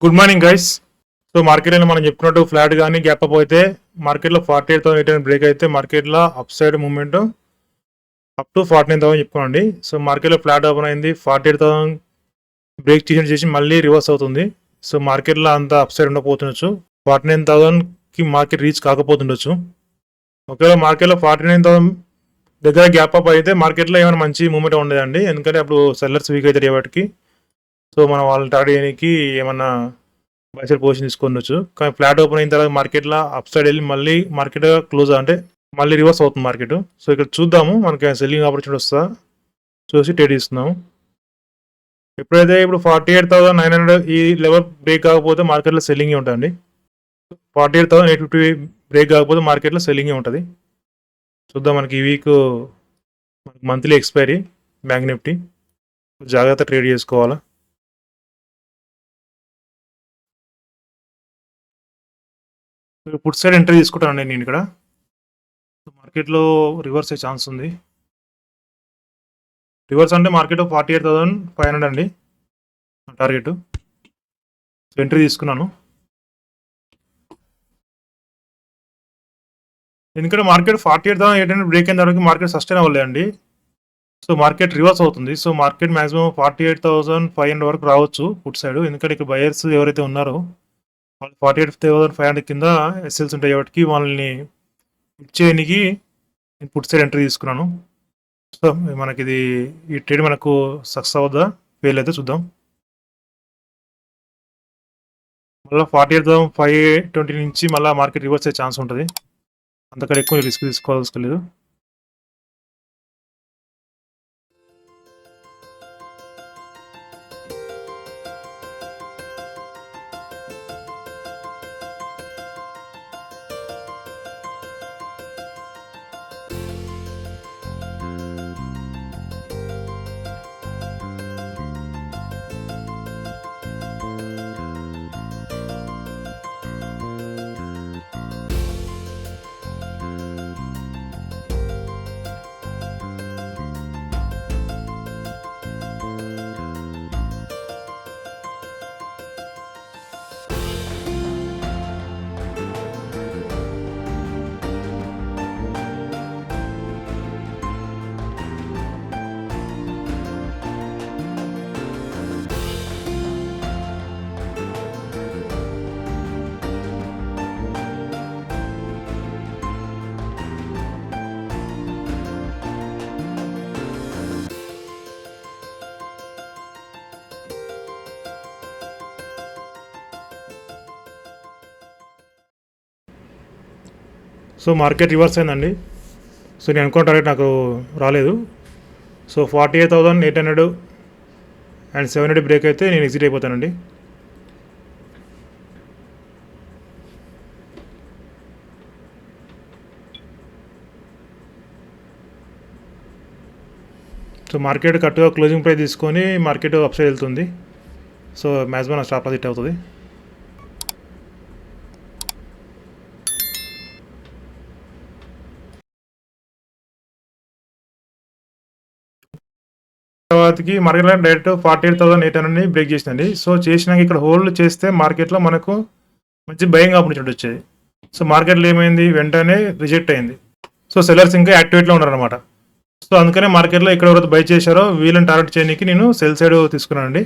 Good morning guys. So మార్కెట్లో మనం చెప్పుకున్నట్టు ఫ్లాట్ కానీ గ్యాప్ అప్ అయితే మార్కెట్లో 48,800 బ్రేక్ అయితే మార్కెట్లో up side movement up to 49,000 చెప్పుకోండి. సో మార్కెట్లో ఫ్లాట్ ఓపెన్ అయింది, 48,000 బ్రేక్ చేసి మళ్ళీ రివర్స్ అవుతుంది. సో మార్కెట్లో అంత అప్ సైడ్ ఉండకపోతుండొచ్చు, 49,000కి మార్కెట్ రీచ్ కాకపోతుండొచ్చు. ఒకవేళ మార్కెట్లో 49,000 దగ్గర గ్యాప్ అప్ అయితే మార్కెట్లో ఏమైనా మంచి మూవ్మెంట్ ఉండదండి, ఎందుకంటే అప్పుడు సెల్లర్స్ వీక్ అవుతారు వాటికి. సో మనం వాళ్ళని టార్గెట్ చేయడానికి ఏమన్నా బైసైడ్ పొజిషన్ తీసుకోవచ్చు. కానీ ఫ్లాట్ ఓపెన్ అయిన తర్వాత మార్కెట్లో అప్ సైడ్ వెళ్ళి మళ్ళీ మార్కెట్ క్లోజ్ అంటే మళ్ళీ రివర్స్ అవుతుంది మార్కెట్. సో ఇక్కడ చూద్దాము మనకి సెల్లింగ్ ఆపర్చునిటీ వస్తుందా చూసి ట్రేడ్ ఇస్తున్నాము. ఎప్పుడైతే ఇప్పుడు 48,900 ఈ లెవెల్ బ్రేక్ కాకపోతే మార్కెట్లో సెల్లింగ్ ఉంటుందండి. 48,850 బ్రేక్ కాకపోతే మార్కెట్లో సెల్లింగ్ ఉంటుంది. చూద్దాం. మనకి ఈ week monthly expiry bank Nifty, జాగ్రత్త ట్రేడ్ చేసుకోవాలా. పుట్ సైడ్ ఎంట్రీ తీసుకుంటానండి నేను ఇక్కడ. మార్కెట్లో రివర్స్ అయ్యే ఛాన్స్ ఉంది. రివర్స్ అంటే మార్కెట్ 48,500 అండి టార్గెట్. సో ఎంట్రీ తీసుకున్నాను, ఎందుకంటే మార్కెట్ 48,800 బ్రేక్ అయిన తర్వాత మార్కెట్ సస్టైన్ అవ్వలేదండి. సో మార్కెట్ రివర్స్ అవుతుంది. సో మార్కెట్ మాక్సిమం 48,500 వరకు రావచ్చు పుట్ సైడ్, ఎందుకంటే ఇక్కడ బయర్స్ ఎవరైతే ఉన్నారో వాళ్ళు 48,500 కింద ఎస్ఎల్స్ ఉంటాయి కాబట్టి వాళ్ళని ఇచ్చేయడానికి నేను పుట్ సైడ్ ఎంట్రీ తీసుకున్నాను. సో మనకి ఇది ఈ ట్రేడ్ మనకు సక్సెస్ అవుద్దా ఫెయిల్ అయితే చూద్దాం. మళ్ళీ 48,520 నుంచి మళ్ళీ మార్కెట్ రివర్స్ అయ్యే ఛాన్స్ ఉంటుంది, అంతకంటే ఎక్కువ రిస్క్ తీసుకోవాల్సుకోలేదు. సో మార్కెట్ రివర్స్ అయిందండి. సో నేను అనుకున్న టార్గెట్ నాకు రాలేదు. సో 48,800 అండ్ 700 బ్రేక్ అయితే నేను ఎగ్జిట్ అయిపోతానండి. సో మార్కెట్ కరెక్ట్గా క్లోజింగ్ ప్రైస్ తీసుకొని మార్కెట్ అప్ సైడ్ వెళ్తుంది. సో మ్యాక్సిమం నా స్టాప్ లాస్ హిట్ అవుతుంది. తర్వాతకి మార్కెట్లో డైరెక్ట్ 48,800 బ్రేక్ చేసిందండి. సో చేసినాక ఇక్కడ హోల్డ్ చేస్తే మార్కెట్లో మనకు మంచి బయింగ్ ఆపర్చునిటీ వచ్చేది. సో మార్కెట్లో ఏమైంది, వెంటనే రిజెక్ట్ అయింది. సో సెల్లర్స్ ఇంకా యాక్టివేట్లో ఉన్నారనమాట. సో అందుకనే మార్కెట్లో ఇక్కడ ఎవరైతే బై చేశారో వీళ్ళని టార్గెట్ చేయడానికి నేను సెల్ సైడ్ తీసుకున్నానండి.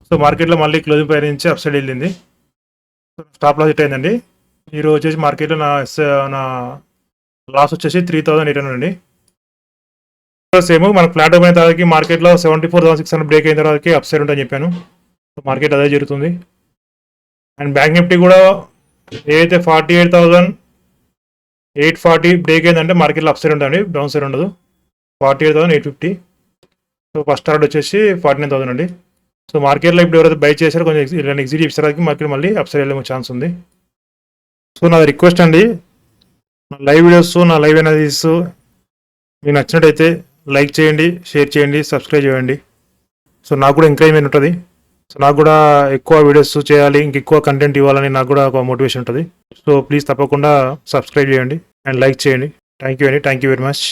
సో మార్కెట్లో మళ్ళీ క్లోజింగ్ ప్రైస్ నుంచి అప్ సైడ్ వెళ్ళింది, స్టాప్ లాస్ హిట్ అయిందండి. ఈరోజు వచ్చేసి మార్కెట్లో నా లాస్ వచ్చేసి 3,800 అండి. సేమ్ మన ఫ్లాట్ అయిన తర్వాత మార్కెట్లో 74,600 బ్రేక్ అయిన తర్వాత అప్ సైడ్ ఉంటుందని చెప్పాను. మార్కెట్ అదే జరుగుతుంది. అండ్ బ్యాంక్ నిఫ్టీ కూడా ఏదైతే 48,840 బ్రేక్ అయిందంటే మార్కెట్లో అప్ సైడ్ ఉంటుంది, డౌన్ సైడ్ ఉండదు. 48,850. సో ఫస్ట్ టార్గెట్ వచ్చేసి 49,000 అండి. సో మార్కెట్లో ఇప్పుడు ఎవరైతే బై చేశారో కొంచెం ఎగ్జిట్ చేసేసరికి మార్కెట్ మళ్ళీ అప్ సైడ్ వెళ్ళే ఛాన్స్ ఉంది. సో నాది రిక్వెస్ట్ అండి, నా లైవ్ వీడియోస్, నా లైవ్ అనాలిసిస్ మీకు నచ్చినట్టయితే లైక్ చేయండి, షేర్ చేయండి, సబ్స్క్రైబ్ చేయండి. సో నాకు కూడా ఎంకరేజ్మెంట్ ఉంటుంది. సో నాకు కూడా ఎక్కువ వీడియోస్ చేయాలి, ఇంకెక్కువ కంటెంట్ ఇవ్వాలని నాకు కూడా ఒక మోటివేషన్ ఉంటుంది. సో ప్లీజ్ తప్పకుండా సబ్స్క్రైబ్ చేయండి అండ్ లైక్ చేయండి. థ్యాంక్ యూ అండి. Thank you very much.